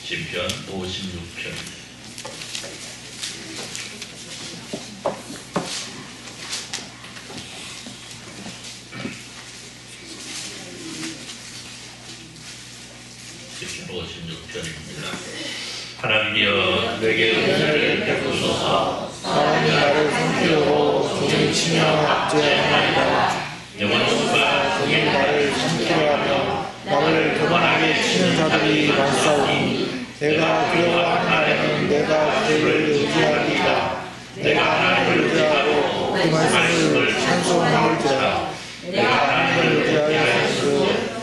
시편 56편. 시편 56편입니다. 하나님이여 내게 은혜를 베푸소서. 사람이 나를 성기로 종일 치며 압제하나이다. 영원수가 종일 나를 심기하며 나를 교만하게 치는 자들이 많사오니 내가 두려워하는 날에는 내가 그를 의지하리이다. 내가 하나님을 의지하고 그 말씀을 찬송할지라. 내가 하나님을 의지하여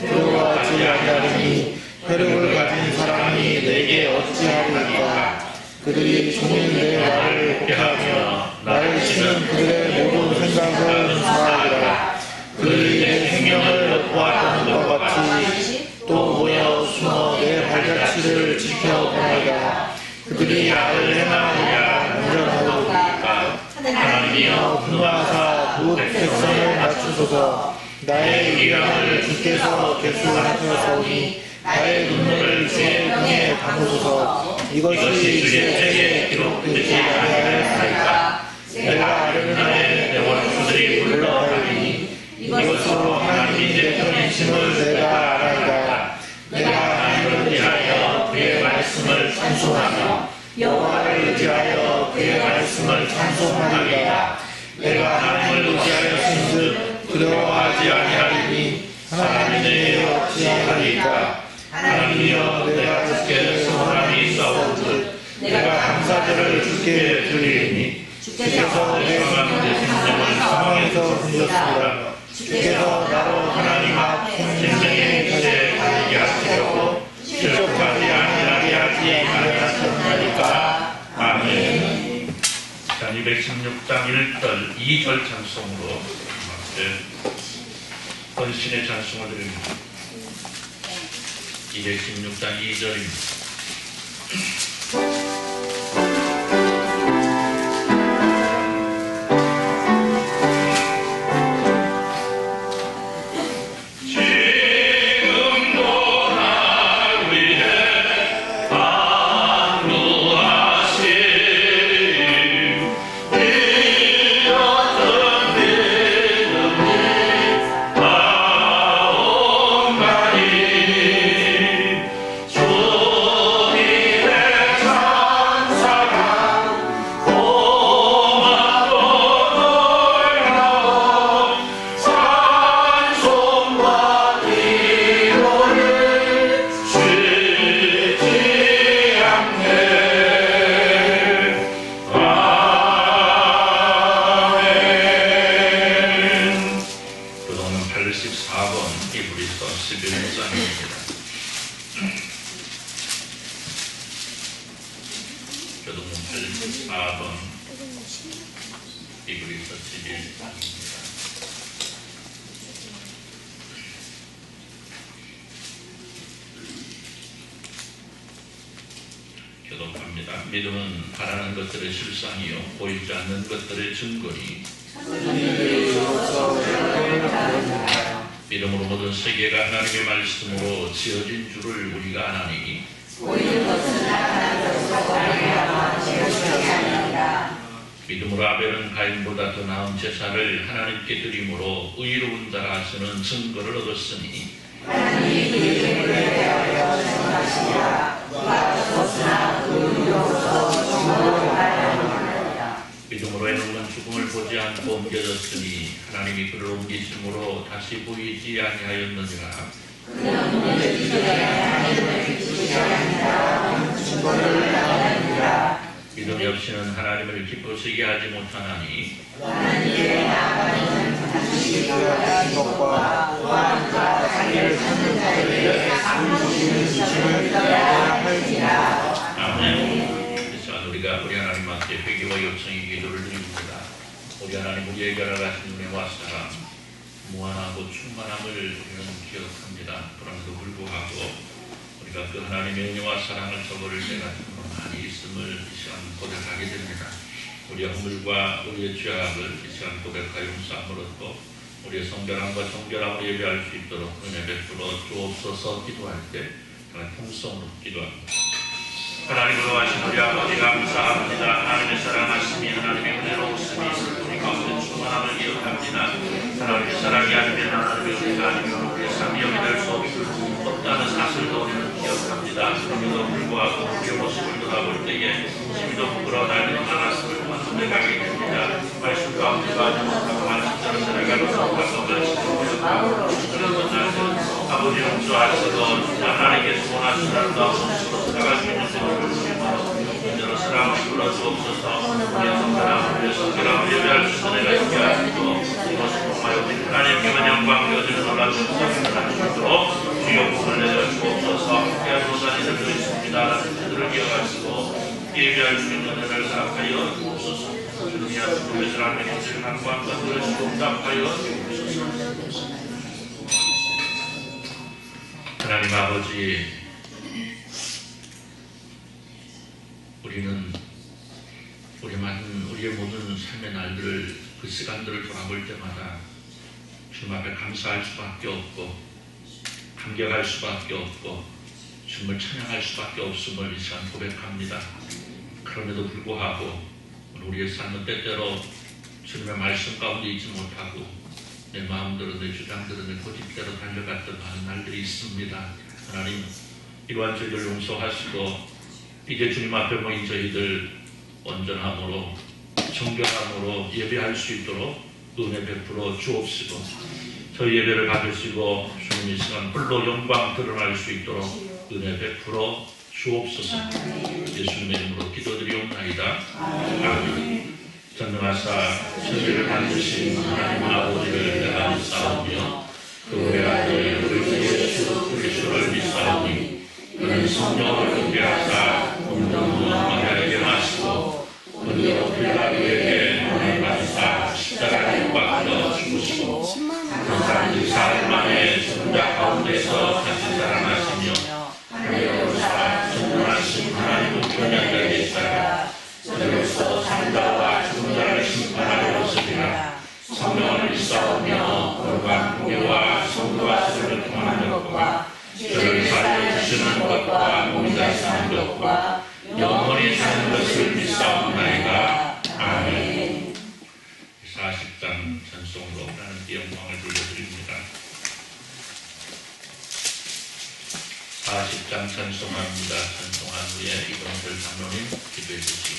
두려워하지 아니하리니 혈육을 가진 사람이 내게 어찌하리이까. 그들이 종일 내 말을 곡하며 나를 치는 그들의 모든 생각을 은사하리라. 그들이 내 생명을 보았던 것 같이 또 모여 숨어 내 발자취를 지켜보나이다. 그들이 나를 행하느냐 안전하리까. 하나님이여 분노하사 곧 백성을 낮추소서. 나의 위량을 주께서 계수하셨사오니 나의 눈물을 주의 등에 담으소서. 이것이 주의 책에 기록되지 아니하였나이까. 내가 아뢰는 날에 내 원수들이 물러가리니 이것으로 하나님이 내 편이심을 내가 알아이다. 내가 하나님을 의지하여 그의 말씀을 찬송하며 여호와를 의지하여 그의 말씀을 찬송하리이다. 내가 하나님을 의지하였은즉 두려워하지 아니하리니 하나님이 내게 어찌하리이까. 하나님이여 내가 주께 소원함이 있사오듯 내가 감사절을 주께 드리리니 주께서 내 생명을 사망에서 건졌습니다. 주께서 나로 하나님 앞 생명의 길에 달리게 하시려고 실족하지 아니하게 하지 아니하셨나이까. 아멘. 자, 216장 1절 2절 찬송으로 헌신의 찬송을 드립니다. 216장 2절입니다. 84번 이그리서 11입니다. 교독합니다. 믿음은 바라는 것들의 실상이요 보이지 않는 것들의 증거니 믿음으로 모든 세계가 하나님의 말씀으로 지어진 줄을 우리가 아나니 보이는 것은 나타난 것으로 말미암아 지어지게 하니라. 믿음으로 아벨은 가인보다 더 나은 제사를 하나님께 드림으로 의로운 자라 하시는 증거를 얻었으니 하나님이 그 이름을 대하여 정하시니라. 누가 얻었으나 그 이름으로서 증거를 말하느니라. 믿음으로 에녹은 죽음을 보지 않고 옮겨졌으니 하나님이 그를 옮기심으로 다시 보이지 아니하였느니라. 그는 눈을 뜨기에 하나님을 기쁘게 하니라. 증거를 말하느니라. 믿음이 없이는 하나님을 기쁘시게 하지 못하나니 하나님께 나아가는 당신이 하신 것과 또한 그가 자기를 찾는 자에게 상 주시는 것을 믿어야 할지라. 아멘. 그래서 우리가 우리 하나님 앞에 회개와 요청의 기도를 드립니다. 우리 하나님 우리에게 허락하신 은혜와 사랑 무한하고 충만함을 우리는 기억합니다. 그럼에도 불구하고 우리가 그 하나님의 은혜와 사랑을 저버릴 때가 정말 많이 있음을 이 시간 고백하게 됩니다. 우리의 허물과 우리의 죄악을 이 시간 고백하여 용서함을 얻고 우리의 성결함과 정결함을 예배할 수 있도록 은혜 베풀어 주옵소서. 기도할 때 통성으로 기도합니다. 하나님으로 하신 우리 아버지 감사합니다. 하나님의 사랑하심이 하나님의 은혜로우심이 우리 가운데 충만함을 기억합니다. 하나님의 사랑이 아니면 하나님의 은혜가 아니면 우리의 삶이 여기될 수 없다는 사실도 우리는 기억합니다. 그럼에도 불구하고 우리의 모습을 돌아볼 때에 심히도 부끄러운 날들이 많았음을 선택하게 됩니다. 말씀 가운데 가지 못하고 말씀대로 살아가는 것과 말씀으로 기억하고 그런 날들 아버지 용서하시고 하나님께서 원하시는 아름다운 모습으로 살아갈 수 있는 것을 이제로 사랑을 불러주옵소서. 우리의 성결함, 우리의 성결함을 예배할 수 있는 내가 있게 하시고 이것을 통하여 하나님께만 영광 되어지는 놀라운 역사를 하시도록 주여 복을 내려주옵소서. 함께하는 모든 이들도 있습니다. 하나님 그들을 기억하시고 예배할 수 있는 은혜를 생각하여 주옵소서. 주님이 하시고 외절하는 것을 간구함과 그릇이 응답하여 주옵소서. 하나님 아버지, 우리는 우리의 모든 삶의 날들을 그 시간들을 돌아볼 때마다 주님 앞에 감사할 수밖에 없고 감격할 수밖에 없고 주님을 찬양할 수밖에 없음을 이 시간 고백합니다. 그럼에도 불구하고 우리의 삶은 때때로 주님의 말씀 가운데 있지 못하고 내 마음대로 내 주장대로 내 고집대로 달려갔던 많은 날들이 있습니다. 하나님 이러한 저희들 용서하시고 이제 주님 앞에 모인 저희들 온전함으로 정결함으로 예배할 수 있도록 은혜 베풀어 주옵시고 저희 예배를 받으시고 주님 이 시간 홀로 영광 드러날 수 있도록 은혜 베풀어 주옵소서. 예수님의 이름으로 기도드리옵나이다. 아멘. 전능하사 천지를 만드신 하나님 아버지를 내가 믿사오며 그 외아들 우리 예수 그리스도를 믿사오니 그는 성령을 분배하사 운동으로 마리아에게 마시고 그리고 빌라도에게 돈을 받으사 십자가에 못 박혀 죽으시고 그 4일 만에 죽은 자 가운데서 다시 살아나시며 하늘에 오사 전능하신 하나님 우편에 계시다가 저리로서 산자와 죽은 자를 심판하러 오시리라. 성령을 믿사오며 거룩한 공예와 성도와 세례를 통하는 것과 저를 살려주시는 것과 몸이 다시 사는 것과 영원히 사는 것을 믿사옵나이다. 아멘. 40장 찬송으로 하나님께 영광을 돌려드립니다. 40장 찬송합니다. 찬송한 후에 이동철 장로님 기도해 주시기.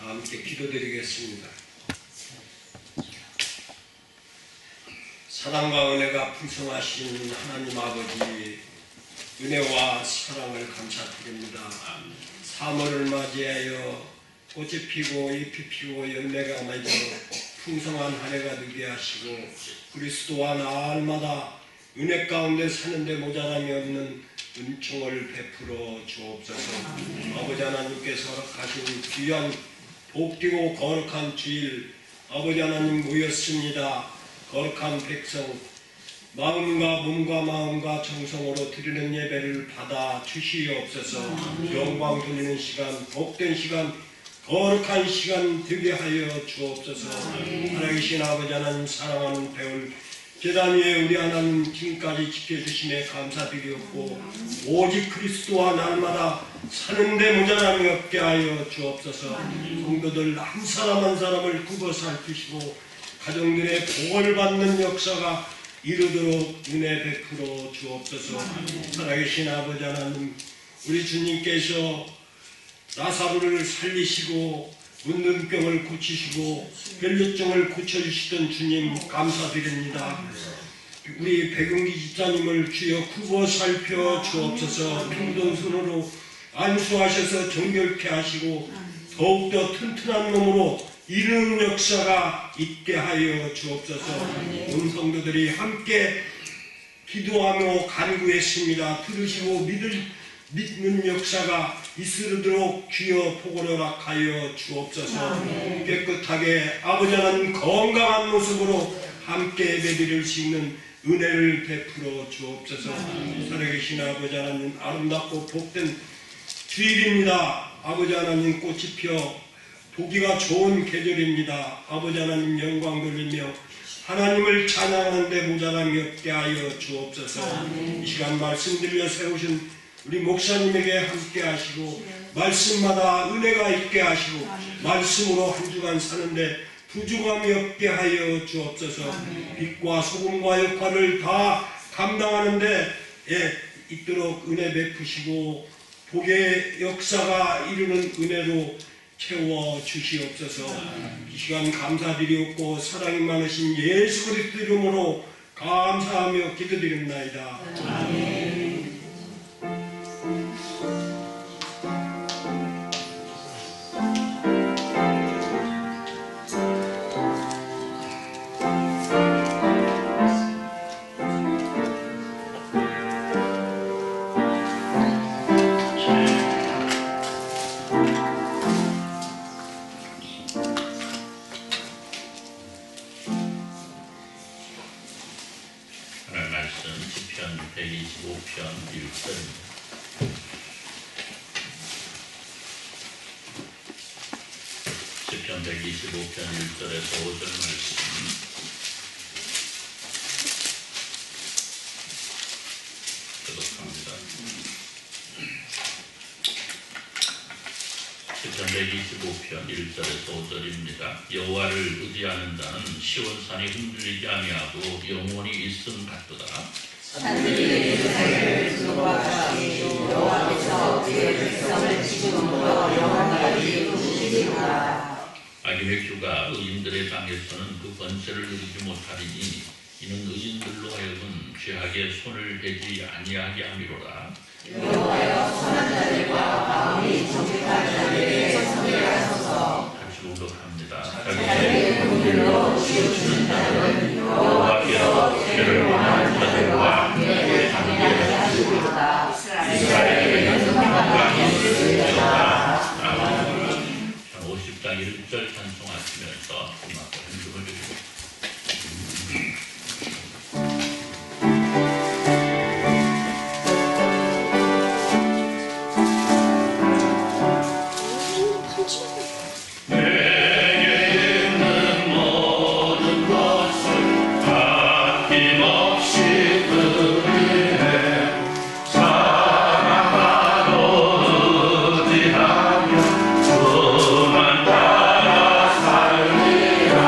다 함께 기도드리겠습니다. 사랑과 은혜가 풍성하신 하나님 아버지, 은혜와 사랑을 감사드립니다. 3월을 맞이하여 꽃이 피고 잎이 피고 열매가 맺어 풍성한 한 해가 되게 하시고 그리스도와 날마다 은혜 가운데 사는데 모자람이 없는 은총을 베풀어 주옵소서. 아버지 하나님께서 허락하신 귀한 복되고 거룩한 주일, 아버지 하나님 모였습니다. 거룩한 백성, 마음과 몸과 마음과 정성으로 드리는 예배를 받아 주시옵소서. 영광 돌리는 시간, 복된 시간, 거룩한 시간 되게 하여 주옵소서. 살아계신 아버지 하나님, 사랑하는 배울 제단 위에 우리 하나님 지금까지 지켜주심에 감사드리옵고 오직 그리스도와 날마다 사는데 모자람이 없게 하여 주옵소서. 성도들 한 사람 한 사람을 굽어 살피시고 가정들의 복을 받는 역사가 이루도록 은혜 베풀어 주옵소서. 살아계신 아버지 하나님, 우리 주님께서 나사로를 살리시고 문둥병을 고치시고 혈류증을 고쳐주시던 주님 감사드립니다. 우리 백은기 집사님을 주여 굽어 살펴 주옵소서. 둥근 손으로 안수하셔서 정결케 하시고 더욱더 튼튼한 몸으로 이르는 역사가 있게 하여 주옵소서. 온 성도들이 함께 기도하며 간구했습니다. 들으시고 믿는 역사가 있으도록 주여 복을 허락하여 주옵소서. 깨끗하게 아버지 하나님 건강한 모습으로 함께 예배드릴 수 있는 은혜를 베풀어 주옵소서. 살아계신 아버지 하나님, 아름답고 복된 주일입니다. 아버지 하나님, 꽃이 피어 보기가 좋은 계절입니다. 아버지 하나님, 영광 돌리며 하나님을 찬양하는데 모자람이 없게 하여 주옵소서. 이 시간 말씀 들려 세우신 우리 목사님에게 함께 하시고 말씀마다 은혜가 있게 하시고 말씀으로 한 주간 사는데 부족함이 없게 하여 주옵소서. 빛과 소금과 역할을 다 감당하는데 있도록 은혜 베푸시고 복의 역사가 이루는 은혜로 채워 주시옵소서. 이 시간 감사드리옵고 사랑이 많으신 예수 그리스도 이름으로 감사하며 기도드립나이다. 아멘. 오늘 말씀 시편 125편 1절입니다. 시편 125편 1절에서 5절 말씀 교독합니다. 시편 125편 1절에서 5절입니다. 여호와를 의지하는 자는 시온산이 흔들리지 아니하고 영원히 있음 같도다. 산들이 예루살렘을 두루와 같이 여호와께서 그의 백성을 지금부터 영원까지 부르시리로다. 악인의 규가 의인들의 땅에서는 그 번제를 누리지 못하리니 이는 의인들로 하여금 죄악에 손을 대지 아니하게 함이로라. 여호와여, 선한 자들과 마음이 정직한 자들에게 선례하소서. 같이 공독합니다. 자기의 공들로 치우치는 자들은 여호와께서 죄를 범한 자들과 함께 상대하게 하시리로다. 이스라엘의 영광이 있으리로다. 아멘. 50장 1절 찬송하시면서 음악과 연주를 드립니다. 주만 따라 살리라.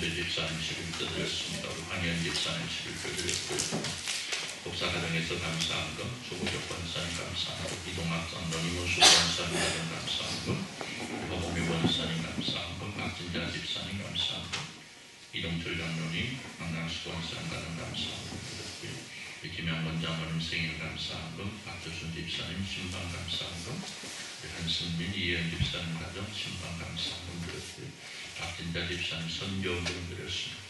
김영재 집사님 11조 드렸습니다. 우리 황현 집사님 11조 드렸고요. 복사가정에서 감사한 것, 조국혁 권사님 감사한 것, 이동학 선동, 이문수 권사님 감사한 것, 허봉미 권사님 감사한 것, 박진자 집사님 감사한 것, 이동철 장로님, 강강수 권사님 가정 감사한 것 드렸고요. 김영원 장로님 생일 감사한 것, 박조순 집사님 신방 감사한 것, 한승민, 이혜연 집사님 가정 신방 감사한 것 드렸고요. 박진자 집사님 선교운동 드렸습니다.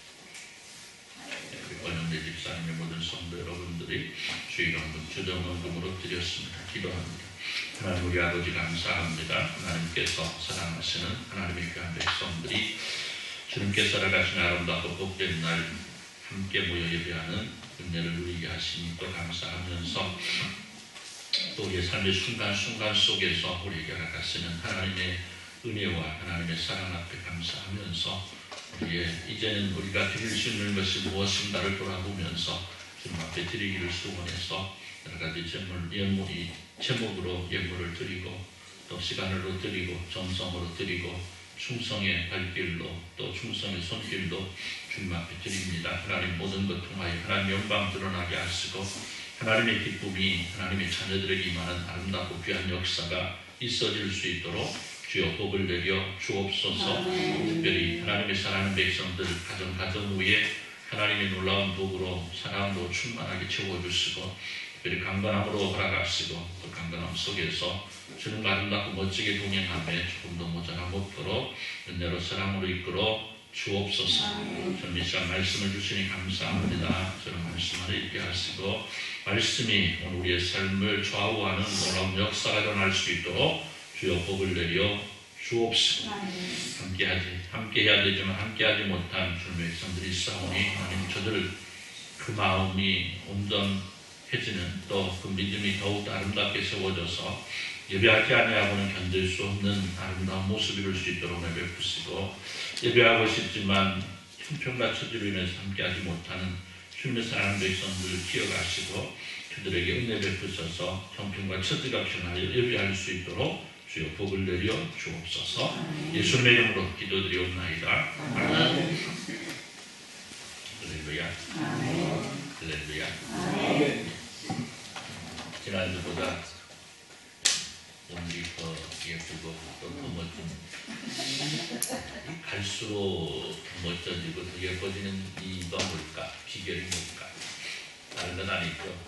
권영대 집사님의 모든 성도 여러분들이 주일원금 주정원금으로 드렸습니다. 기도합니다. 하나님 우리 아버지 감사합니다. 하나님께서 사랑하시는 하나님의 귀한 백성들이 주님께서 살아가신 아름답고 복된 날 함께 모여 예배하는 은혜를 누리게 하시니 또 감사하면서 또 우리의 삶의 순간순간 속에서 우리에게 알아가시는 하나님의 은혜와 하나님의 사랑 앞에 감사하면서 이제는 우리가 드릴 수 있는 것이 무엇인가를 돌아보면서 주님 앞에 드리기를 소원해서 여러 가지 제목으로 예물을 드리고 또 시간으로 드리고 정성으로 드리고 충성의 발길로 또 충성의 손길로 주님 앞에 드립니다. 하나님 모든 것 통하여 하나님 영광 드러나게 하시고 하나님의 기쁨이 하나님의 자녀들에게 임하는 아름답고 귀한 역사가 있어질 수 있도록 주여 복을 내려 주옵소서. 특별히 하나님의 사랑하는 백성들 가정 위에 하나님의 놀라운 복으로 사랑으로 충만하게 채워주시고 특별히 강건함으로 허락하시고 그 강건함 속에서 주는 아름답고 멋지게 동행하며 조금도 모자람 없도록 은혜로 사랑으로 이끌어 주옵소서. 저는 이 시간 말씀을 주시니 감사합니다. 저는 말씀을 읽게 하시고 말씀이 오늘 우리의 삶을 좌우하는 놀라운 역사가 일어날 수 있도록 주여 복을 내려 주옵시고 함께 해야 되지만 함께하지 못한 주님의 백성들이 있사오니 하나님 저들 그 마음이 온전해지는 또 그 믿음이 더욱 아름답게 세워져서 예배하지 아니하고는 견딜 수 없는 아름다운 모습이 이룰 수 있도록 은혜 베푸시고 예배하고 싶지만 형편과 처지로 인해서 함께하지 못하는 주님의 사랑하는 백성들을 기억하시고 그들에게 은혜 베푸셔서 형편과 처지가 변하여 예배할 수 있도록 주여 복을 내려 주옵소서. 예수님의 이름으로 기도드리옵나이다. 아멘. 할렐루야. 할렐루야. 지난주보다 오늘이 더 예쁘고 또 더 멋진 갈수록 더 멋져지고 더 예뻐지는 이유가 뭘까? 비결이 뭘까? 다른 건 아니죠.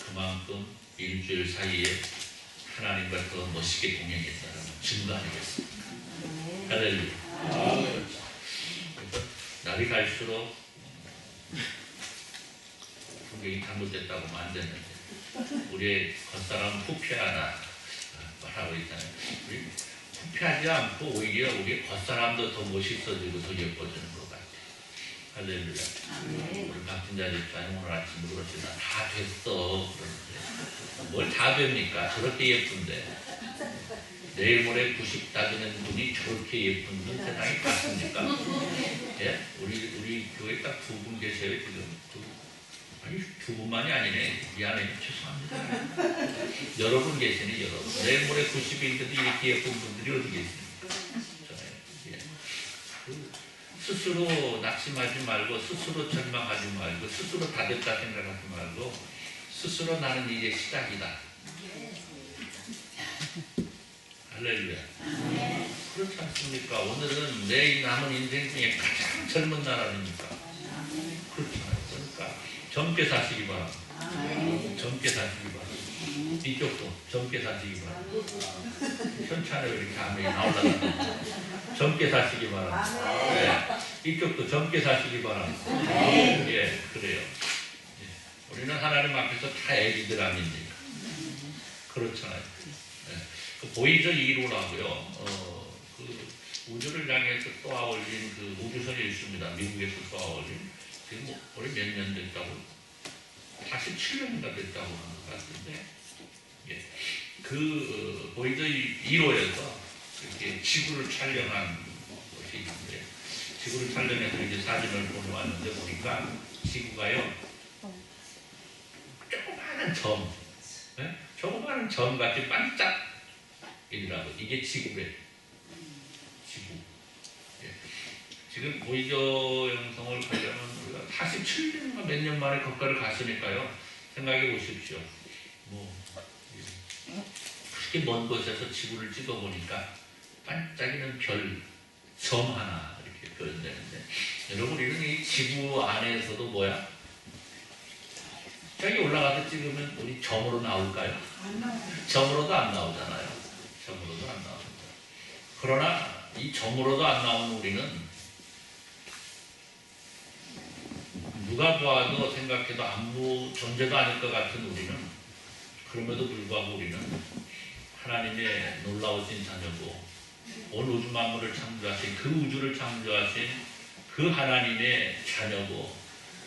그만큼 일주일 사이에 하나님과 더 멋있게 동행했다는 증거 아니겠습니까? 할렐루야. 날이 갈수록 성경이 잘못됐다고 하면 안 되는데 우리의 겉사람 후피하나 말하고 있잖아요. 우리 후피하지 않고 오히려 우리의 겉사람도 더 멋있어지고 더 예뻐지는 것 같아요. 할렐루야. 우리 박진자 집사님 오늘 아침 그러시다. 다 됐어. 그러는데 뭘 다 됩니까? 저렇게 예쁜데 내일 모레 90 따지는 분이 저렇게 예쁜 분 세상에 같습니까? 예? 우리 교회 딱 두 분 계세요 지금. 아니 두 분만이 아니네. 미안해요. 죄송합니다. 여러분 계시네 여러분. 내일 모레 90인데도 이렇게 예쁜 분들이 어디 계십니까? 예. 스스로 낙심하지 말고 스스로 절망하지 말고 스스로 다 됐다 생각하지 말고 스스로 나는 이제 시작이다. 할렐루야. 그렇지 않습니까? 오늘은 내 남은 인생 중에 가장 젊은 날 아닙니까? 그렇잖아요. 그러니까 젊게 사시기 바랍니다. 젊게 사시기 바랍니다. 이쪽도 젊게 사시기 바랍니다. 현찬에 이렇게 아멘이 나올라가 젊게 사시기 바랍니다. 네. 이쪽도 젊게 사시기 바랍니다. 예, 그래요. 예. 우리는 하나님 앞에서 다 애기들 아닙니까? 그렇잖아요. 예. 그 보이저 1호라고요. 그 우주를 향해서 쏘아 올린 그 우주선이 있습니다. 미국에서 쏘아 올린. 지금 올해 몇 년 됐다고? 47년인가 됐다고 하는 것 같은데, 예. 그 보이저 1호에서 이렇게 지구를 촬영한 것이 있는데, 지구를 촬영해서 이제 사진을 보내왔는데 보니까 지구가요, 조그마한 점, 예? 조그마한 점 같이 반짝이더라고. 이게 지구래. 지구. 예. 지금 지금 보이저 영성을 가려면 우리가 47년인가 몇 년 만에 거기를 갔으니까요. 생각해 보십시오. 뭐 그렇게 먼 곳에서 지구를 찍어보니까 반짝이는 별, 점 하나 이렇게 표현되는데, 여러분 우리는 이 지구 안에서도 뭐야? 저기 올라가서 찍으면 우리 점으로 나올까요? 점으로도 안 나오잖아요. 점으로도 안 나옵니다. 그러나 이 점으로도 안 나오는 우리는 누가 보아도 생각해도 아무 존재도 아닐 것 같은 우리는, 그럼에도 불구하고 우리는 하나님의 놀라우신 자녀고, 온 우주 만물을 창조하신 그 우주를 창조하신 그 하나님의 자녀고,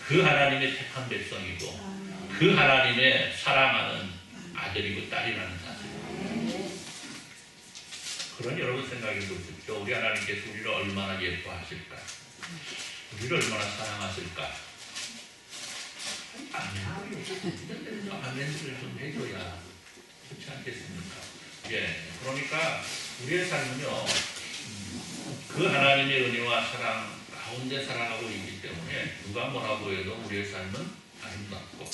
그 하나님의 택한 백성이고, 그 하나님의 사랑하는 아들이고 딸이라는 사실. 그런 여러분 생각해 보십시오. 우리 하나님께서 우리를 얼마나 예뻐하실까? 우리를 얼마나 사랑하실까? 아멘을 좀 해줘야 그렇지 않겠습니까? 예, 그러니까 우리의 삶은요, 그 하나님의 은혜와 사랑 가운데 살아가고 있기 때문에 누가 뭐라고 해도 우리의 삶은 아름답고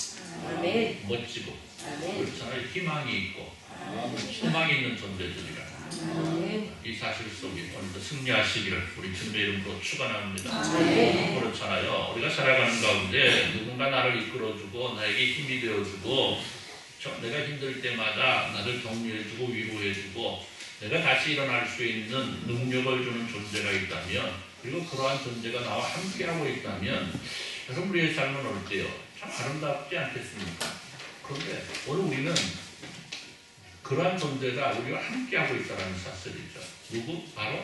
멋지고, 그렇잖아요. 희망이 있고 소망이 있는 존재들이라. 이 사실 속에 오늘도 승리하시기를 우리 주님의 이름으로 축원합니다. 그렇잖아요. 우리가 살아가는 가운데 누군가 나를 이끌어주고 나에게 힘이 되어주고, 내가 힘들 때마다 나를 격려해주고 위로해주고 내가 다시 일어날 수 있는 능력을 주는 존재가 있다면, 그리고 그러한 존재가 나와 함께하고 있다면, 여러분 우리의 삶은 어때요? 참 아름답지 않겠습니까? 그런데 오늘 우리는 그러한 존재가 우리와 함께하고 있다는 사실이죠. 누구? 바로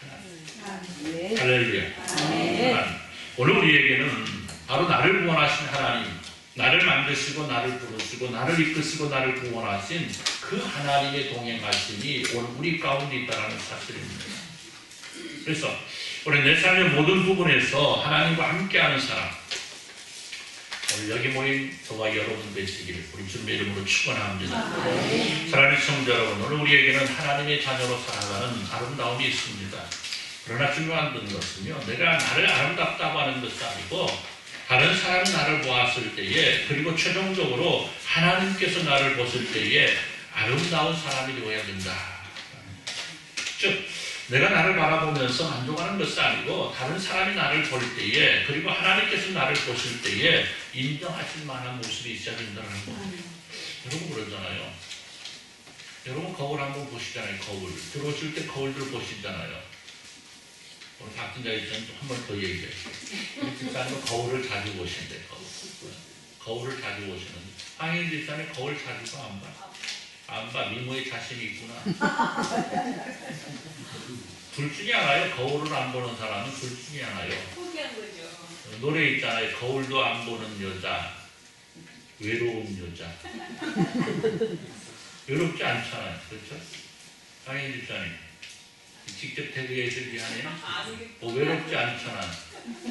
하나님. 할렐루야. 하나님. 오늘 우리에게는 바로 나를 구원하신 하나님, 나를 만드시고 나를 부르시고 나를 이끄시고 나를 구원하신 그 하나님의 동행하심이 오늘 우리 가운데 있다는 사실입니다. 그래서 우리 내 삶의 모든 부분에서 하나님과 함께하는 사람, 오늘 여기 모인 저와 여러분 되시기를 우리 주님의 이름으로 축원합니다. 사랑하는 시청자 여러분, 오늘 우리에게는 하나님의 자녀로 살아가는 아름다움이 있습니다. 그러나 중요한 것은요, 내가 나를 아름답다고 하는 것이 아니고 다른 사람이 나를 보았을 때에, 그리고 최종적으로 하나님께서 나를 보실 때에 아름다운 사람이 되어야 된다. 즉 내가 나를 바라보면서 만족하는 것이 아니고 다른 사람이 나를 볼 때에, 그리고 하나님께서 나를 보실 때에 인정하실 만한 모습이 있어야 된다는 겁니다. 여러분 그러잖아요. 여러분 거울 한번 보시잖아요. 거울 들어오실 때 거울들 보시잖아요. 오늘 박진자 일단 한 번 더 얘기해요. 우리 집사님은 거울을 자주 보신대. 거울을 자주 보시는데, 황인 집사님 거울 자주 봐? 안 봐? 안 봐. 미모에 자신이 있구나. 둘 중에 하나요. 거울을 안 보는 사람은 둘 중에 하나요. 포기한 거죠. 노래 있잖아요. 거울도 안 보는 여자, 외로운 여자. 외롭지 않잖아요. 그렇죠? 황인 집사님 직접 대구해 주기 위하네요. 외롭지 않잖아.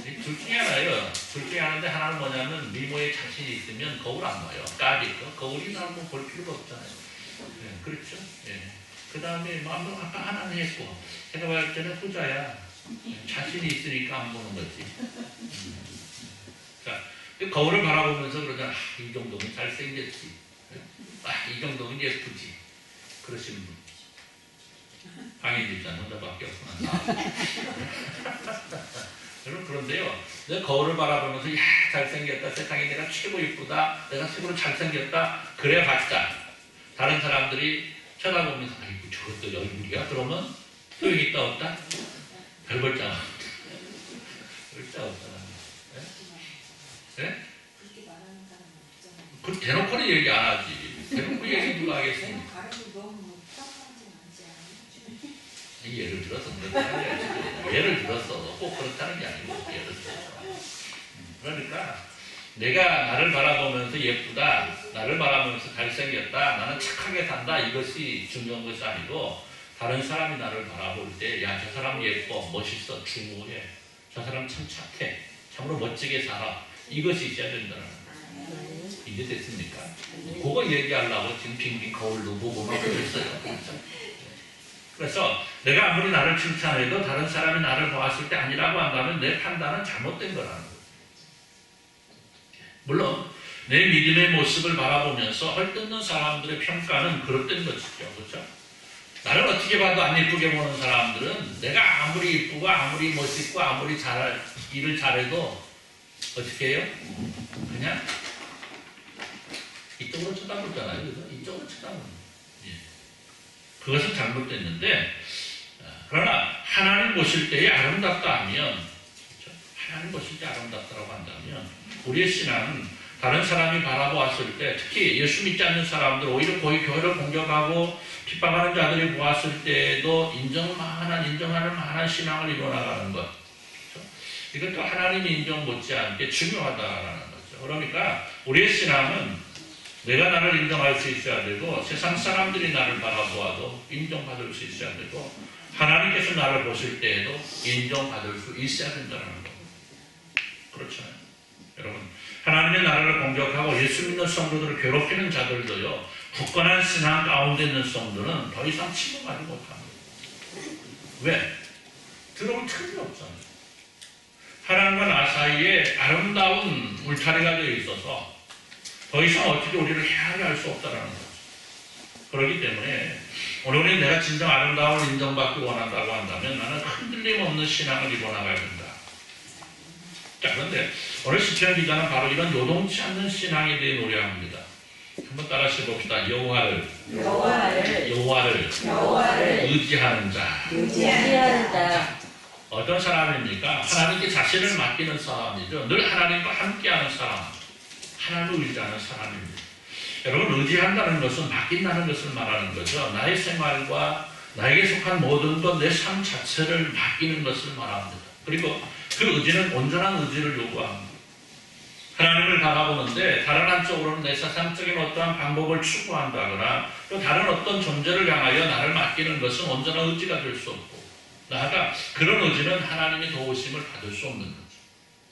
둘 중에 하나예요. 둘 중에 하나인데, 하나는 뭐냐면 미모에 자신이 있으면 거울 안 봐요. 까짓 거. 거울이 나를 볼 필요가 없잖아요. 네, 그렇죠? 예. 그 다음에 아까 하나는 했고, 제가 봤을 때는 후자야. 자신이 있으니까 안 보는 거지. 자, 거울을 바라보면서 그러잖아. 이 정도면 잘생겼지. 이 정도면 예쁘지. 그러시는 분. 방해 집사는 혼자밖에 없구나. 여러분 그런데요, 내가 거울을 바라보면서 야 잘생겼다, 세상에 내가 최고 이쁘다, 내가 최고로 잘생겼다 그래 봤자 다른 사람들이 쳐다보면서 아이고 저것도 얼굴이야? 그러면 소용이 있다 없다? 별 볼자 없다. 볼자 없잖아. 네? 그 대놓고는 얘기 안 하지. 대놓고 얘기 누가 하겠습니까? 예를 들어서 예를 들어서 꼭 그렇다는 게 아니고, 예를 들어서. 그러니까 내가 나를 바라보면서 예쁘다, 나를 바라보면서 잘생겼다, 나는 착하게 산다, 이것이 중요한 것이 아니고, 다른 사람이 나를 바라볼 때 야 저 사람 예뻐, 멋있어, 중후해, 저 사람 참 착해, 참으로 멋지게 살아, 이것이 있어야 된다는 거예요. 이제 됐습니까? 그거 얘기하려고 지금 빙빙 거울도 보고 막 그랬어요. 그래서 내가 아무리 나를 칭찬해도 다른 사람이 나를 보았을 때 아니라고 한다면 내 판단은 잘못된 거라는 거예요. 물론 내 믿음의 모습을 바라보면서 헐뜯는 사람들의 평가는 그릇된 것이죠. 그렇죠? 나를 어떻게 봐도 안 예쁘게 보는 사람들은 내가 아무리 예쁘고 아무리 멋있고 아무리 일을 잘해도 어떻게 해요? 그냥 이쪽으로 쳐다보잖아요. 그래서 이쪽으로 쳐다보는 그것은 잘못됐는데, 그러나 하나님 보실 때에 아름답다 하면, 그렇죠? 하나님 보실 때 아름답다라고 한다면 우리의 신앙은 다른 사람이 바라보았을 때, 특히 예수 믿지 않는 사람들, 오히려 거의 교회를 공격하고 핍박하는 자들이 보았을 때에도 인정할 만한 신앙을 이루어나가는 것, 그렇죠? 이것도 하나님의 인정 못지않게 중요하다라는 거죠. 그러니까 우리의 신앙은 내가 나를 인정할 수 있어야 되고, 세상 사람들이 나를 바라보아도 인정받을 수 있어야 되고, 하나님께서 나를 보실 때에도 인정받을 수 있어야 된다는 겁니다. 그렇잖아요. 여러분, 하나님의 나라를 공격하고 예수 믿는 성도들을 괴롭히는 자들도요, 굳건한 신앙 가운데 있는 성도는 더 이상 침묵하지 못합니다. 왜? 들어올 틈이 없잖아요. 하나님과 나 사이에 아름다운 울타리가 되어 있어서 더 이상 어떻게 우리를 해하게 할 수 없다는 거죠. 그렇기 때문에 오늘은 내가 진정 아름다움을 인정받기 원한다고 한다면 나는 흔들림 없는 신앙을 이루어나가야 된다. 자, 그런데 오늘 시편 기자는 바로 이런 요동치 않는 신앙에 대해 노래합니다. 한번 따라서 봅시다. 여호와를 의지하는 자. 어떤 사람입니까? 하나님께 자신을 맡기는 사람이죠. 늘 하나님과 함께하는 사람. 하나님을 의지하는 사람입니다. 여러분, 의지한다는 것은 맡긴다는 것을 말하는 거죠. 나의 생활과 나에게 속한 모든 것, 내 삶 자체를 맡기는 것을 말합니다. 그리고 그 의지는 온전한 의지를 요구합니다. 하나님을 바라보는데 다른 한쪽으로는 내 세상적인 어떠한 방법을 추구한다거나 또 다른 어떤 존재를 향하여 나를 맡기는 것은 온전한 의지가 될 수 없고, 나아가 그런 의지는 하나님의 도우심을 받을 수 없는 거죠.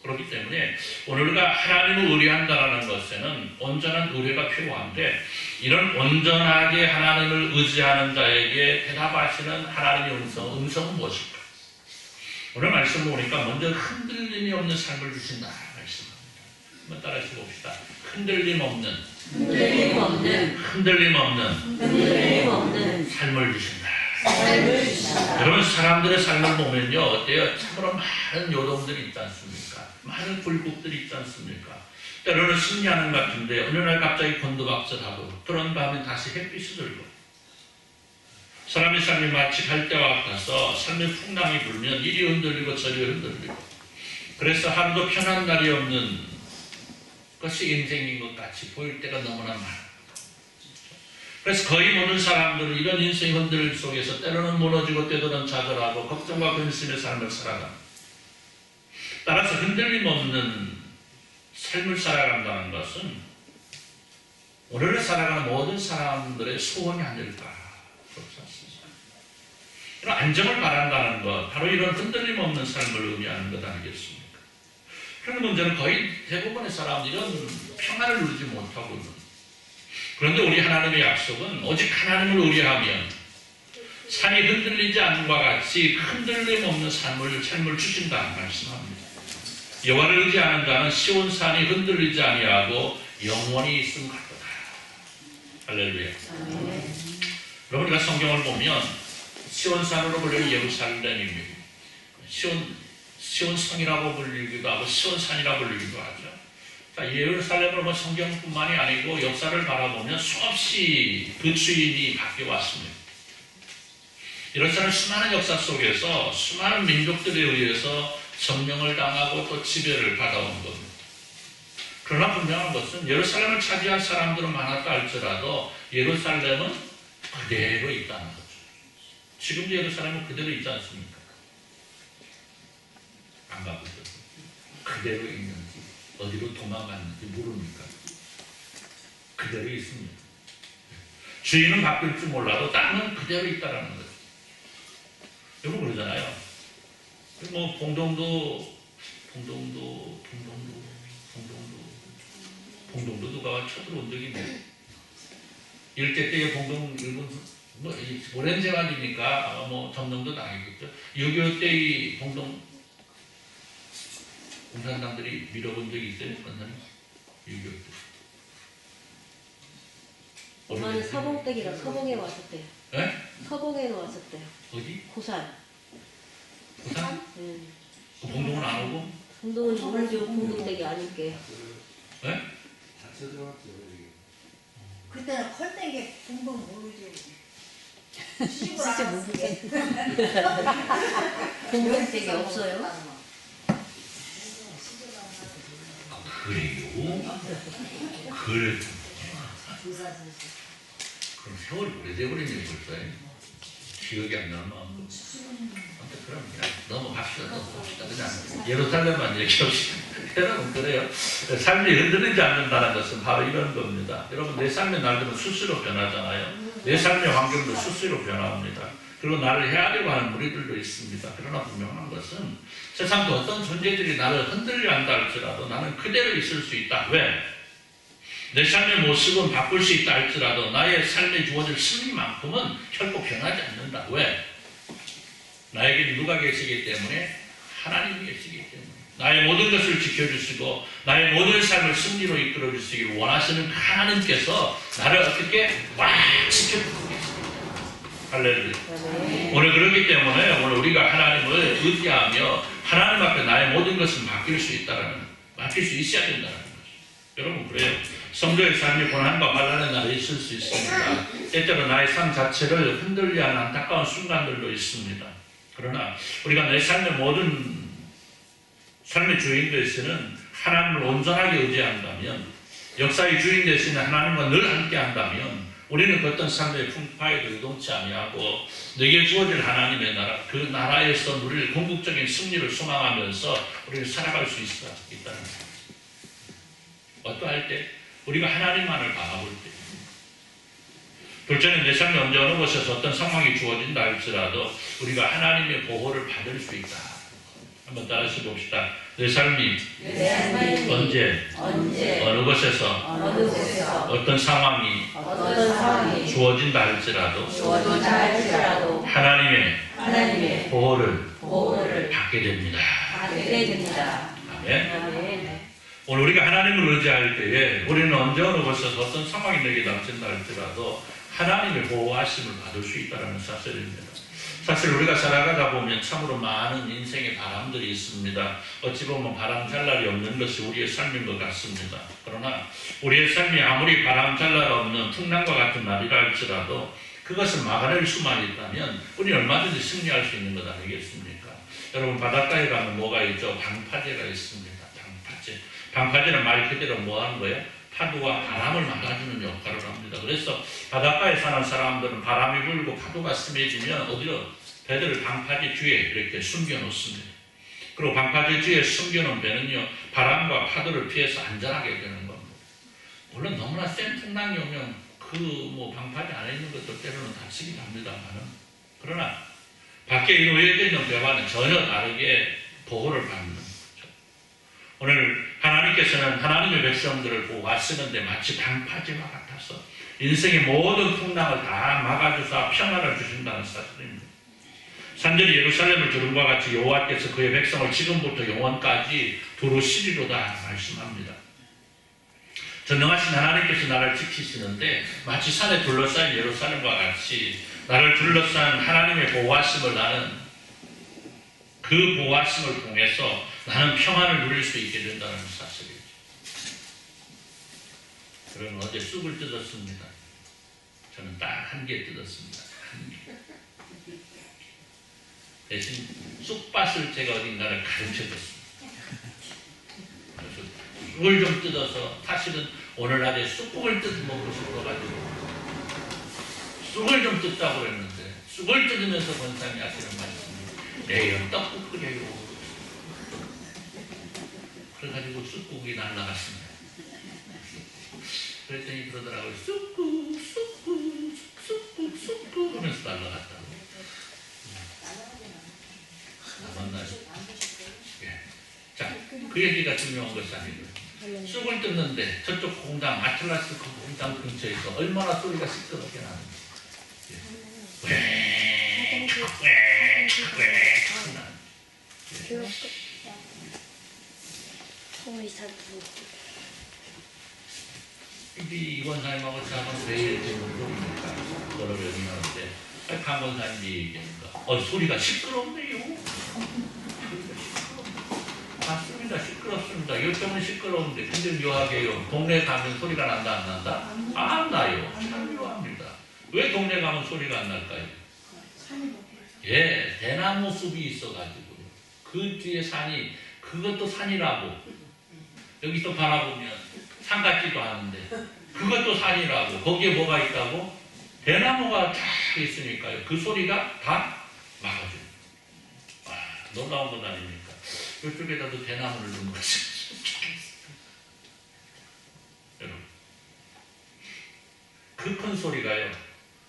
그렇기 때문에 오늘과 하나님을 의뢰한다는 것에는 온전한 의뢰가 필요한데, 이런 온전하게 하나님을 의지하는 자에게 대답하시는 하나님의 음성은 무엇일까? 오늘 말씀을 보니까 먼저 흔들림이 없는 삶을 주신다 말씀합니다. 한번 따라서 봅시다. 흔들림 없는 삶을 주신다. 여러분, 사람들의 삶을 보면요, 어때요? 참으로 많은 요동들이 있지 않습니까? 많은 굴곡들이 있지 않습니까? 때로는 승리하는 것 같은데 어느 날 갑자기 곤두박질하고, 그런 밤에 다시 햇빛이 들고, 사람의 삶이 마치 갈대와 같아서 삶의 풍랑이 불면 이리 흔들리고 저리 흔들리고, 그래서 하루도 편한 날이 없는 것이 인생인 것 같이 보일 때가 너무나 많아요. 그래서 거의 모든 사람들은 이런 인생 흔들림 속에서 때로는 무너지고 때로는 좌절하고 걱정과 근심의 삶을 살아갑니다. 따라서 흔들림 없는 삶을 살아간다는 것은 오늘을 살아가는 모든 사람들의 소원이 아닐까, 그렇지 않습니까? 이런 안정을 바란다는 것, 바로 이런 흔들림 없는 삶을 의미하는 것 아니겠습니까? 그런 문제는 거의 대부분의 사람들이 이런 평안을 누리지 못하고 있는. 그런데 우리 하나님의 약속은 오직 하나님을 의뢰하면 산이 흔들리지 않는과 같이 흔들림 없는 삶을 주신다 말씀합니다. 여호와를 의지하는 자는 시온산이 흔들리지 아니하고 영원히 있음 같도다. 할렐루야. 여러분, 우리가 성경을 보면 시온산으로 불리는 예루살렘입니다. 시온성이라고 불리기도 하고 시온산이라고 불리기도 하죠. 예루살렘은 성경뿐만이 아니고 역사를 바라보면 수없이 그 주인이 바뀌어왔습니다. 예루살렘 수많은 역사 속에서 수많은 민족들에 의해서 점령을 당하고 또 지배를 받아온 겁니다. 그러나 분명한 것은 예루살렘을 차지한 사람들은 많았다 할지라도 예루살렘은 그대로 있다는 거죠. 지금도 예루살렘은 그대로 있지 않습니까? 안 바꾸죠. 그대로 있는지 어디로 도망갔는지 모릅니까? 그대로 있습니다. 주인은 바뀔지 몰라도 땅은 그대로 있다는 거죠. 여러분 그러잖아요. 뭐 봉동도 누가 쳐들어온 적이 뭐 일제 때에 봉동 일본 뭐 오랜 생활이니까 뭐 점령도 당했겠죠. 6.25 때의 공산당들이 밀어본 적이 있어요, 권사님? 6.25 때. 엄마는 서봉댁이랑 서봉에 왔었대요. 예? 서봉에 왔었대요. 어디? 고산. 부산? 응. 그 봉동은 안 오고? 공동은 모르죠. 공동댁이 아닐게. 예? 그때는 헐땡게 공동 모르지. 진짜 모르겠네. 공동댁이 없어요. 그래요? 그래. 그럼 세월이 오래돼버렸네 벌써. 기억이 안 나는 마음도. 아무튼 그럼 그냥 넘어갑시다. 그냥 예루살렘만 얘기합시다. 여러분 그래요. 삶이 흔들리지 않는다는 것은 바로 이런 겁니다. 여러분 내 삶의 날들은 수시로 변하잖아요. 내 삶의 환경도 수시로 변합니다. 그리고 나를 헤아려고 하는 무리들도 있습니다. 그러나 분명한 것은 세상도 어떤 존재들이 나를 흔들려 한다 할지라도 나는 그대로 있을 수 있다. 왜? 내 삶의 모습은 바꿀 수 있다 할지라도 나의 삶에 주어질 승리만큼은 결코 변하지 않는다. 왜? 나에게 누가 계시기 때문에? 하나님이 계시기 때문에. 나의 모든 것을 지켜주시고 나의 모든 삶을 승리로 이끌어 주시길 원하시는 하나님께서 나를 어떻게 꽉 지켜주고 계십니다. 할렐루야. 오늘 그렇기 때문에 오늘 우리가 하나님을 의지하며 하나님 앞에 나의 모든 것을 맡길 수 있어야 된다는 거죠. 여러분 그래요. 성도의 삶이 고난과 환난의 날에 있을 수 있습니다. 때때로 나의 삶 자체를 흔들려 하는 안타까운 순간들도 있습니다. 그러나 우리가 내 삶의 모든 삶의 주인 되시는 하나님을 온전하게 의지한다면, 역사의 주인 되시는 하나님과 늘 함께 한다면 우리는 그 어떤 삶의 풍파에도 유동치 아니하고 내게 주어질 하나님의 나라, 그 나라에서 누릴 궁극적인 승리를 소망하면서 우리는 살아갈 수 있다는 거예요. 어떠할 때? 우리가 하나님만을 바라볼 때. 둘째는 내 삶의 언제 어느 곳에서 어떤 상황이 주어진다 할지라도 우리가 하나님의 보호를 받을 수 있다. 한번 따라서 봅시다. 내 삶이 언제 어느 곳에서 어떤 상황이 주어진다 할지라도 하나님의 보호를 받게 됩니다. 아멘. 오늘 우리가 하나님을 의지할 때에 우리는 언제 어느 곳에서 어떤 상황이 내게 닥친다 할지라도 하나님의 보호하심을 받을 수 있다는 사실입니다. 사실 우리가 살아가다 보면 참으로 많은 인생의 바람들이 있습니다. 어찌 보면 바람 잘 날이 없는 것이 우리의 삶인 것 같습니다. 그러나 우리의 삶이 아무리 바람 잘 날 없는 풍랑과 같은 날이라 할지라도 그것을 막아낼 수만 있다면 우리는 얼마든지 승리할 수 있는 것 아니겠습니까? 여러분 바닷가에 가면 뭐가 있죠? 방파제가 있습니다. 방파제는 말 그대로 뭐 하는 거예요? 파도와 바람을 막아주는 역할을 합니다. 그래서 바닷가에 사는 사람들은 바람이 불고 파도가 심해지면 어디로? 배들을 방파제 뒤에 이렇게 숨겨놓습니다. 그리고 방파제 뒤에 숨겨놓은 배는요, 바람과 파도를 피해서 안전하게 되는 겁니다. 물론 너무나 센 풍랑이 오면 그 방파제 안에 있는 것도 때로는 다치긴 합니다만은, 그러나 밖에 놓여져 있는 배와는 전혀 다르게 보호를 받는 거죠. 오늘 하나님께서는 하나님의 백성들을 보호하시는데 마치 방파제와 같아서 인생의 모든 풍랑을 다 막아주사 평안을 주신다는 사실입니다. 산전이 예루살렘을 두른과 같이 여호와께서 그의 백성을 지금부터 영원까지 두루시리로다 말씀합니다. 전능하신 하나님께서 나를 지키시는데 마치 산에 둘러싸인 예루살렘과 같이 나를 둘러싼 하나님의 보호하심을 나는 그 보호하심을 통해서 나는 평안을 누릴 수 있게 된다는 사실이죠. 저는 어제 쑥을 뜯었습니다. 저는 딱 한 개 뜯었습니다. 한 개. 대신 쑥밭을 제가 어딘가를 가르쳐줬습니다. 그래서 쑥을 좀 뜯어서 사실은 오늘 낮에 쑥국을 뜯어 먹고 싶어가지고 쑥을 좀 뜯자고 그랬는데 쑥을 뜯으면서 권사님이 하시는 말씀이 내일 떡국 끓여요. 그래가지고 쑥국이 날라갔습니다. 그랬더니 그러더라고요. 쑥국 하면서 날라갔다고. 맞나요? 예. 자, 그 얘기가 중요한 것이 아니고요. 쑥을 뜯는데 저쪽 공장, 아틀라스 그 공장 근처에서 얼마나 소리가 시끄럽게 나는지. 예. 이제 이권사님하고 저하고 왜 이렇게 물어보니까 여러 명이 나오는데 강권사님이 얘기하는 거 소리가 시끄럽네요. 맞습니다. 시끄럽습니다. 요즘은 시끄러운데 근데 묘하게요. 동네 가면 소리가 난다 안 난다? 안 나요. 참 묘합니다. 왜 동네 가면 소리가 안 날까요? 예, 대나무 숲이 있어가지고요. 그 뒤에 산이 그것도 산이라고 여기서 바라보면 산 같지도 않은데 그것도 산이라고 거기에 뭐가 있다고? 대나무가 쫙 있으니까요. 그 소리가 다 막아줘요. 와, 놀라운 것 아닙니까? 이쪽에다도 대나무를 넣은 것이 여러분 그 큰 소리가요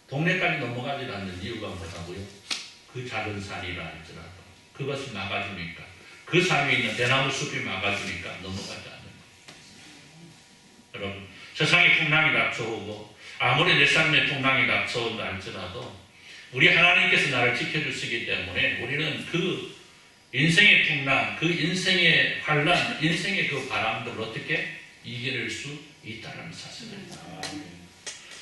동네까지 넘어가지 않는 이유가 뭐라고요? 그 작은 산이라 할지라도 그것이 막아주니까 그 산 위에 있는 대나무 숲이 막아주니까 넘어가지 않는 거예요. 여러분 세상에 풍랑이 닥쳐오고 아무리 내 삶에 풍랑이 닥쳐온다 할지라도 우리 하나님께서 나를 지켜주시기 때문에 우리는 그 인생의 풍랑, 그 인생의 환란, 인생의 그 바람들을 어떻게 이겨낼 수 있다는 사실입니다.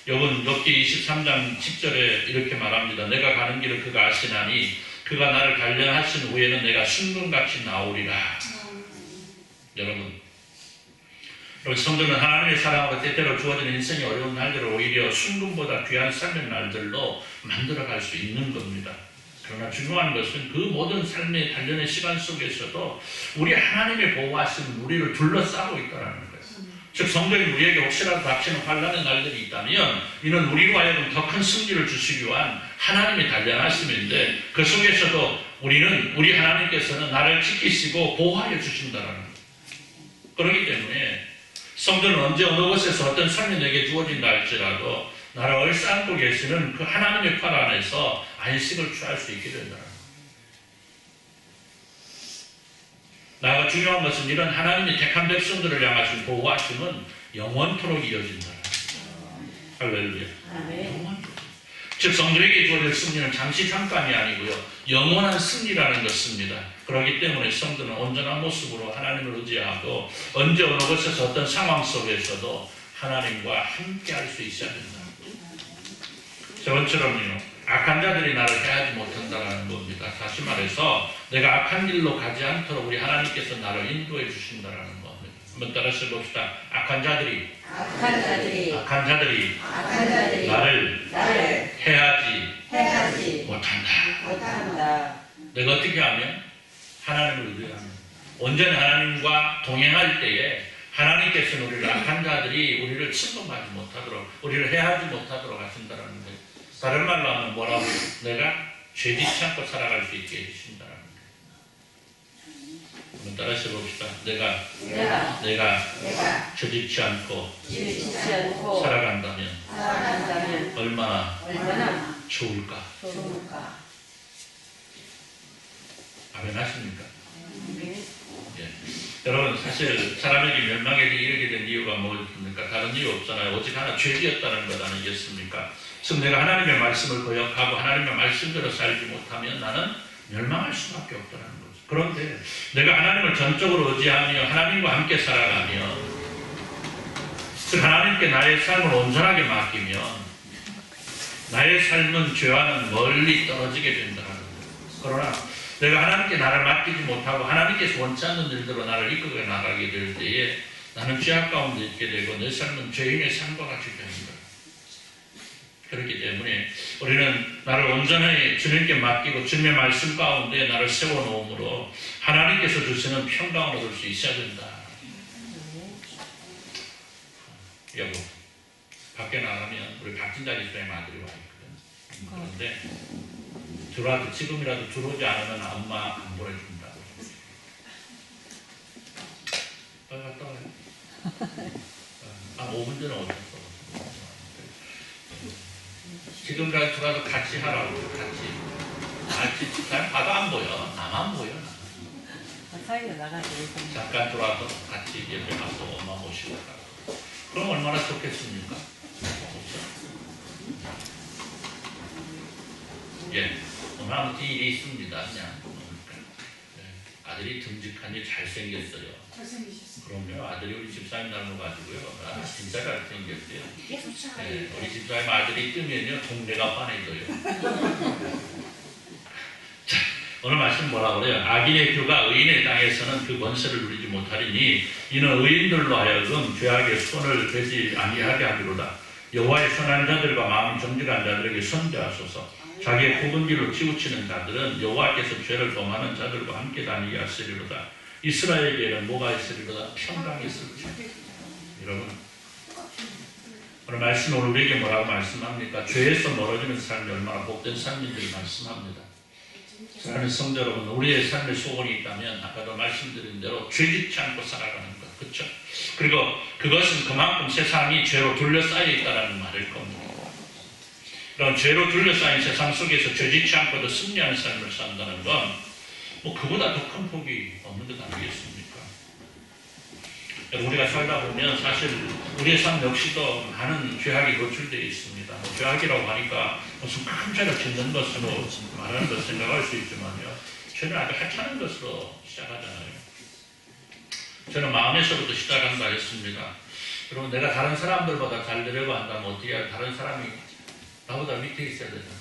욥기 23장 10절에 이렇게 말합니다. 내가 가는 길을 그가 아시나니 그가 나를 단련하신 후에는 내가 순금같이 나오리라. 여러분 성도는 하나님의 사랑으로 때때로 주어진 인생의 어려운 날들을 오히려 순금보다 귀한 삶의 날들로 만들어갈 수 있는 겁니다. 그러나 중요한 것은 그 모든 삶의 단련의 시간 속에서도 우리 하나님의 보호하심은 우리를 둘러싸고 있다는 거예요. 즉 성도인 우리에게 혹시라도 닥치는 환난의 날들이 있다면 이는 우리로 하여금 더 큰 승리를 주시기 위한 하나님의 단련하심인데 그 속에서도 우리 하나님께서는 나를 지키시고 보호하여 주신다는 거예요. 그렇기 때문에 성도는 언제 어느 곳에서 어떤 삶이 내게 주어진다 할지라도 나를 얼싸안고 계시는 그 하나님의 팔 안에서 안식을 취할 수 있게 된다는 거예요. 나아가 중요한 것은 이런 하나님이 택한 백성들을 향하신 보호하심은 영원토록 이어진다는 거예요. 할렐루야. 영원토록. 즉 성도에게 주어질 승리는 잠시 잠깐이 아니고요. 영원한 승리라는 것입니다. 그렇기 때문에 성도는 온전한 모습으로 하나님을 의지하고 언제 어느 곳에서 어떤 상황 속에서도 하나님과 함께 할 수 있어야 된다. 저번처럼요. 악한 자들이 나를 해하지 못한다는 겁니다. 다시 말해서 내가 악한 길로 가지 않도록 우리 하나님께서 나를 인도해 주신다는 겁니다. 한번 따라서 봅시다. 악한 자들이 나를 해하지 못한다. 내가 어떻게 하면? 하나님을 의지하면. 온전히 하나님과 동행할 때에 하나님께서는 우리를 악한 자들이 우리를 침범하지 못하도록 우리를 해하지 못하도록 하신다는 거예요. 다른 말로 하면 뭐라고? 내가 죄짓지 않고 살아갈 수 있게 해주신다는 거예요. 한번 따라서 봅시다. 내가 죄짓지 않고 살아간다면 얼마나 좋을까? 아멘 하십니까? 예. 여러분 사실 사람에게 멸망에 이르게 된 이유가 뭐였습니까? 다른 이유 없잖아요. 오직 하나 죄지었다는 것 아니겠습니까? 즉 내가 하나님의 말씀을 거역하고 하나님의 말씀대로 살지 못하면 나는 멸망할 수밖에 없다는 거죠. 그런데 내가 하나님을 전적으로 의지하며 하나님과 함께 살아가며 즉 하나님께 나의 삶을 온전하게 맡기면 나의 삶은 죄와는 멀리 떨어지게 된다는 거예요. 그러나 내가 하나님께 나를 맡기지 못하고 하나님께서 원치 않는 일대로 나를 이끌어 나가게 될 때에 나는 죄악 가운데 있게 되고 내 삶은 죄인의 삶과 같이 됩니다. 그렇기 때문에 우리는 나를 온전히 주님께 맡기고 주님의 말씀 가운데 나를 세워놓음으로 하나님께서 주시는 평강을 얻을 수 있어야 된다. 여보, 밖에 나가면 우리 박진자 집사님 아들이 와 있거든. 그런데 들어와도 지금이라도 들어오지 않으면 엄마 안 보내준다고. 빨리 갔다 와요. 5분 전에 오셨어. 지금이라도 들어와서 같이 하라고. 같이. 잘 봐도 안 보여. 나만 보여. 사이에 나가서 잠깐 들어와서 같이 옆에 가서 엄마 모시고 가고. 그럼 얼마나 좋겠습니까? 예. 오늘 아무튼 일이 있습니다. 그냥 아들이 듬직하니 잘생겼어요. 잘생기셨어요. 그럼요. 아들이 우리 집사님 닮아가지고요. 진짜 잘생겼어요. 네, 우리 집사님 아들이 뜨면요 동네가 빠내져요. 자, 오늘 말씀 뭐라 그래요? 악인의 교가 의인의 땅에서는 그 권세를 누리지 못하리니 이는 의인들로 하여금 죄악의 손을 대지 아니하게 하기로다. 여호와의 선한 자들과 마음이 정직한 자들에게 선대하소서. 자기의 굽은 길로 치우치는 자들은 여호와께서 죄를 범하는 자들과 함께 다니게 하시리로다. 이스라엘에게는 뭐가 있으리로다? 평강이 있으리로다. 여러분, 오늘 말씀 오늘 우리에게 뭐라고 말씀합니까? 죄에서 멀어지는 삶이 얼마나 복된 삶인지를 말씀합니다. 사랑하는 성도 여러분, 우리의 삶의 소원이 있다면 아까도 말씀드린 대로 죄짓지 않고 살아가는 것, 그렇죠? 그리고 그것은 그만큼 세상이 죄로 둘러싸여 있다는 말일 겁니다. 그런 죄로 둘러싸인 세상 속에서 죄짓지 않고도 승리하는 삶을 산다는 건 뭐 그보다 더 큰 복이 없는 것 아니겠습니까? 우리가 살다 보면 사실 우리의 삶 역시도 많은 죄악이 노출되어 있습니다. 죄악이라고 하니까 무슨 큰 죄를 짓는 것으로 말하는 것 생각할 수 있지만요. 죄는 아주 하찮은 것으로 시작하잖아요. 저는 마음에서부터 시작한다 했습니다. 그러면 내가 다른 사람들보다 잘 되려고 한다면 어떻게 해야 다른 사람이 나보다 밑에 있어야 되잖아.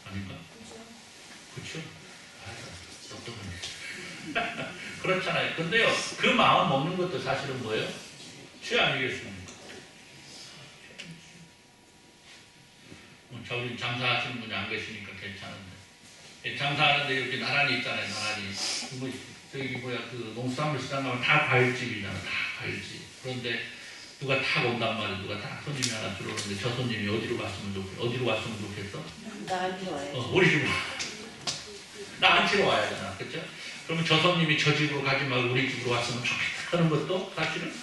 아닌가? 그렇죠? 그렇잖아요. 근데요, 그 마음 먹는 것도 사실은 뭐예요? 죄 아니겠습니까? 자, 우리 장사하시는 분이 안 계시니까 괜찮은데. 장사하는데 이렇게 나란히 있잖아요, 나란히. 뭐, 저기 그 농수산물 시장 가면 다 과일집이잖아, 다 과일집. 그런데 누가 탁 온단 말이에요. 누가 탁 손님이 하나 들어오는데 저 손님이 어디로 갔으면 좋겠어? 나한테 와요. 우리 집으로. 나한테로 와야 되나, 그렇죠? 그러면 저 손님이 저 집으로 가지 말고 우리 집으로 왔으면 좋겠다 하는 것도 사실은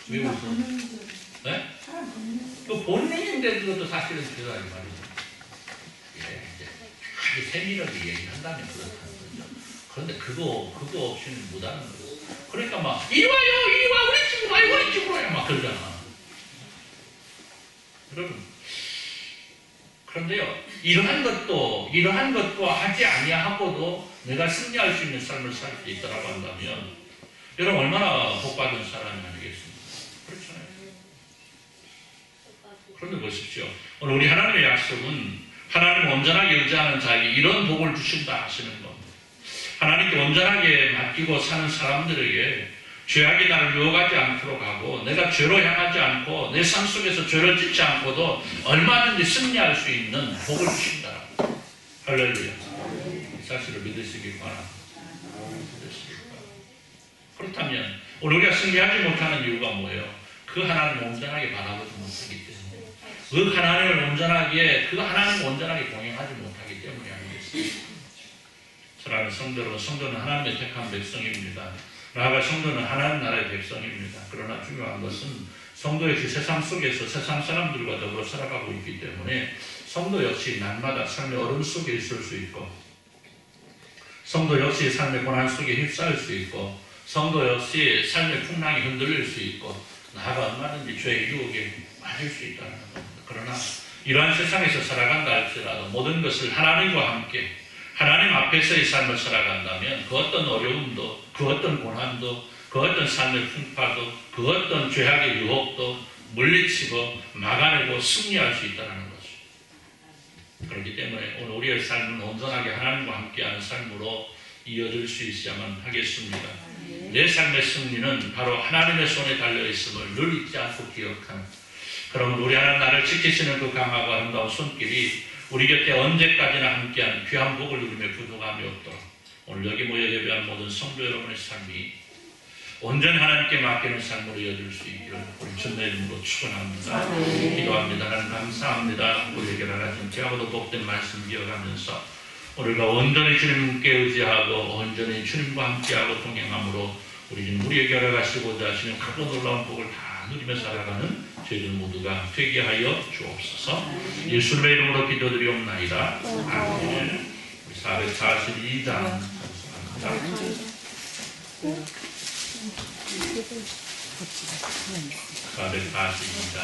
왜 웃어? 네? 그 본능인데 그것도 사실은 죄다 이 말이죠. 예, 이제 아주 세밀하게 얘기한다면 그렇다는 거죠. 그런데 그거 없이는 못하는 거죠. 그러니까 막 이리 와요, 이리 와, 우리 집으로 와요, 우리 집으로 와요, 막 그러잖아. 여러분. 그런데요, 이러한 것도 하지 아니하고도 내가 승리할 수 있는 삶을 살 수 있다고 한다면 여러분 얼마나 복받은 사람이 아니겠습니까? 그렇잖아요. 그런데 보십시오. 오늘 우리 하나님의 약속은 하나님을 온전하게 의지하는 자에게 이런 복을 주신다 하시는 겁니다. 하나님께 온전하게 맡기고 사는 사람들에게 죄악이 나를 유혹하지 않도록 하고 내가 죄로 향하지 않고 내 삶 속에서 죄를 짓지 않고도 얼마든지 승리할 수 있는 복을 주신다. 할렐루야. 이 사실을 믿으시기 바랍니다. 그렇다면 오늘 우리가 승리하지 못하는 이유가 뭐예요? 그 하나님을 온전하게 바라보지 못하기 때문에 그 하나님을 온전하게 동행하지 못하기 때문이 아니겠습니까? 사랑하는 성도로 성도는 하나님의 택한 백성입니다. 나아가 성도는 하나님 나라의 백성입니다. 그러나 중요한 것은 성도 역시 세상 속에서 세상 사람들과 더불어 살아가고 있기 때문에 성도 역시 날마다 삶의 어려움 속에 있을 수 있고 성도 역시 삶의 고난 속에 휩싸일 수 있고 성도 역시 삶의 풍랑이 흔들릴 수 있고 나아가 얼마든지 죄의 유혹에 빠질 수 있다는 겁니다. 그러나 이러한 세상에서 살아간다 할지라도 모든 것을 하나님과 함께 하나님 앞에서의 삶을 살아간다면 그 어떤 어려움도 그 어떤 고난도 그 어떤 삶의 풍파도 그 어떤 죄악의 유혹도 물리치고 막아내고 승리할 수 있다는 것입니다. 그렇기 때문에 오늘 우리의 삶은 온전하게 하나님과 함께하는 삶으로 이어질 수 있어야만 하겠습니다. 내 삶의 승리는 바로 하나님의 손에 달려있음을 늘 잊지 않고 기억하는 그러면 우리 하나님 나를 지키시는 그 강하고 아름다운 손길이 우리 곁에 언제까지나 함께하는 귀한 복을 누리며 부족함이 없도록 오늘 여기 모여 예배한 모든 성도 여러분의 삶이 온전히 하나님께 맡기는 삶으로 이어질 수 있기를 우리 주님의 이름으로 축원합니다. 기도합니다. 하나님 감사합니다. 우리에게 나가신 귀하고도 복된 말씀 기억하면서 우리가 온전히 주님께 의지하고 온전히 주님과 함께하고 동행함으로 우리 주님 우리에게 허락하시고자 하시는 크고 놀라운 복을 다 누리며 살아가는 저희들 모두가 되게 하여 주옵소서. 예수님의 이름으로 기도드리옵나이다. 아멘. 442장 442장입니다.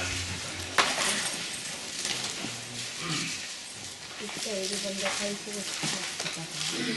진짜 여기 먼저 가시고 싶어.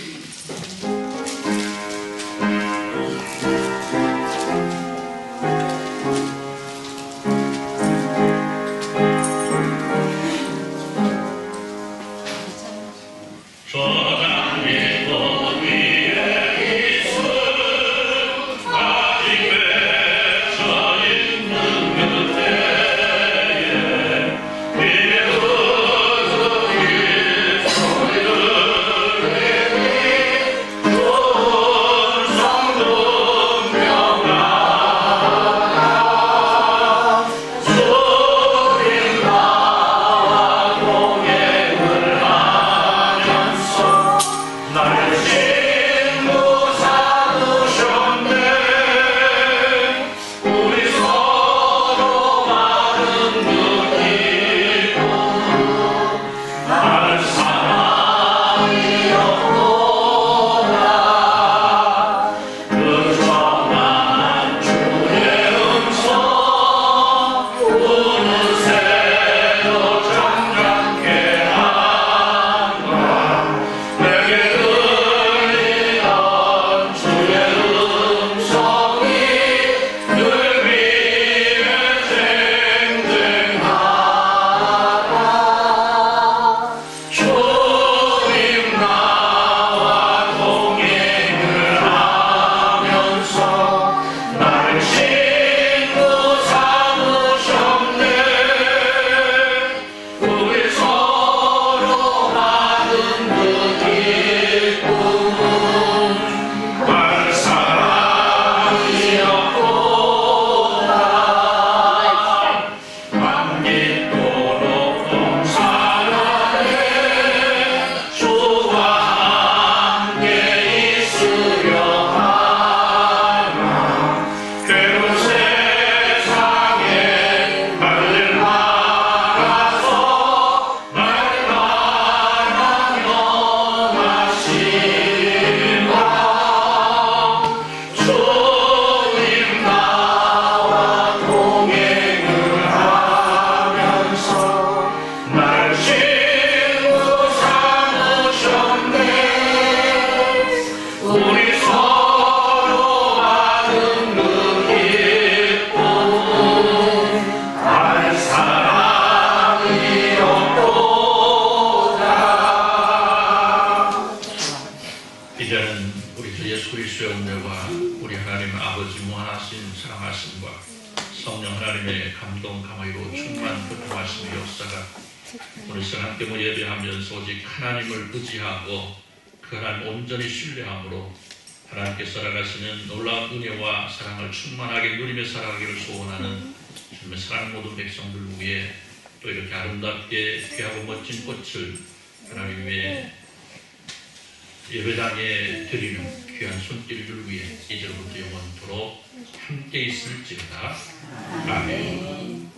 성령 하나님의 감동 감화로 충만 교통하심의 역사가 오늘 시간 함께 예배하면서 오직 하나님을 의지하고 그 하나님 온전히 신뢰함으로 하나님께 살아가시는 놀라운 은혜와 사랑을 충만하게 누리며 살아가기를 소원하는 주님의 사랑 모든 백성들 위해 또 이렇게 아름답게 귀하고 멋진 꽃을 하나님의 예배당에 드리는 귀한 손길을 위해 이제부터 영원토록 함께 있을지어다. 아멘.